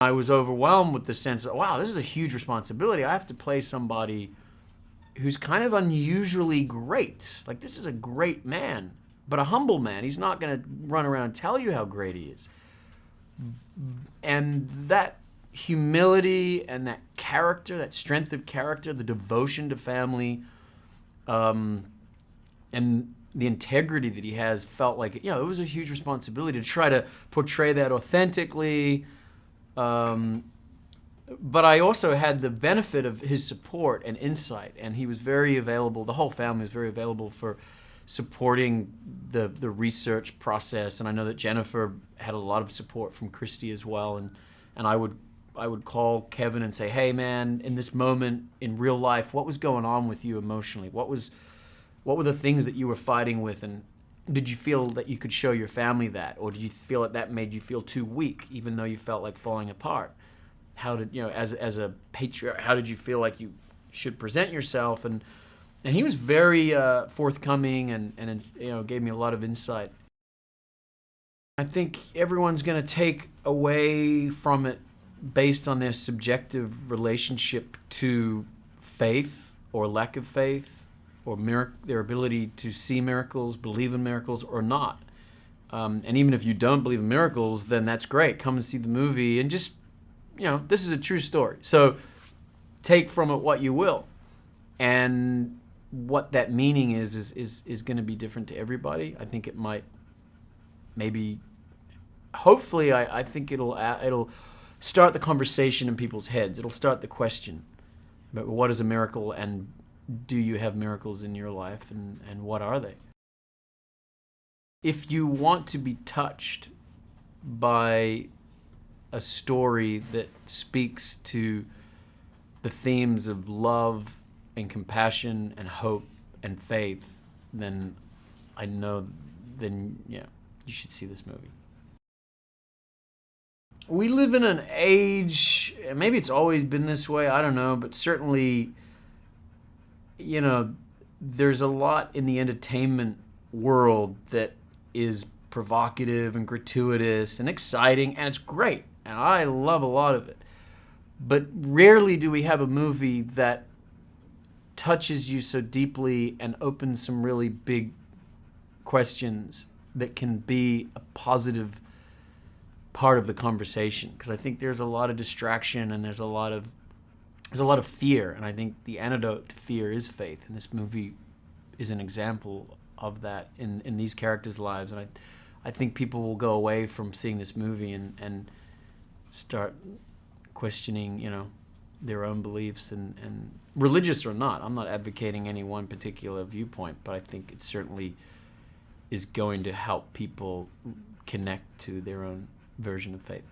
I was overwhelmed with the sense that, wow, this is a huge responsibility. I have to play somebody who's kind of unusually great. Like, this is a great man, but a humble man. He's not going to run around and tell you how great he is. And that humility and that character, that strength of character, the devotion to family, and the integrity that he has, felt like, it was a huge responsibility to try to portray that authentically. But I also had the benefit of his support and insight, and he was very available. The whole family was very available for supporting the research process, and I know that Jennifer had a lot of support from Christy as well. And I would call Kevin and say, "Hey, man, in this moment in real life, what was going on with you emotionally? What were the things that you were fighting with, and did you feel that you could show your family that, or did you feel that made you feel too weak, even though you felt like falling apart? How did, as a patriarch, how did you feel like you should present yourself?" And he was very forthcoming and gave me a lot of insight. I think everyone's going to take away from it based on their subjective relationship to faith or lack of faith, or their ability to see miracles, believe in miracles, or not. And even if you don't believe in miracles, then that's great. Come and see the movie, and just, this is a true story. So take from it what you will. And what that meaning is going to be different to everybody. I think it might, maybe, hopefully, I think it'll start the conversation in people's heads. It'll start the question about what is a miracle, and do you have miracles in your life, and what are they? If you want to be touched by a story that speaks to the themes of love and compassion and hope and faith, then you should see this movie. We live in an age, maybe it's always been this way, I don't know, but certainly, there's a lot in the entertainment world that is provocative and gratuitous and exciting, and it's great, and I love a lot of it. But rarely do we have a movie that touches you so deeply and opens some really big questions that can be a positive part of the conversation. Because I think there's a lot of distraction, and there's a lot of fear, and I think the antidote to fear is faith, and this movie is an example of that in these characters' lives. And I think people will go away from seeing this movie and start questioning, their own beliefs, and religious or not. I'm not advocating any one particular viewpoint, but I think it certainly is going to help people connect to their own version of faith.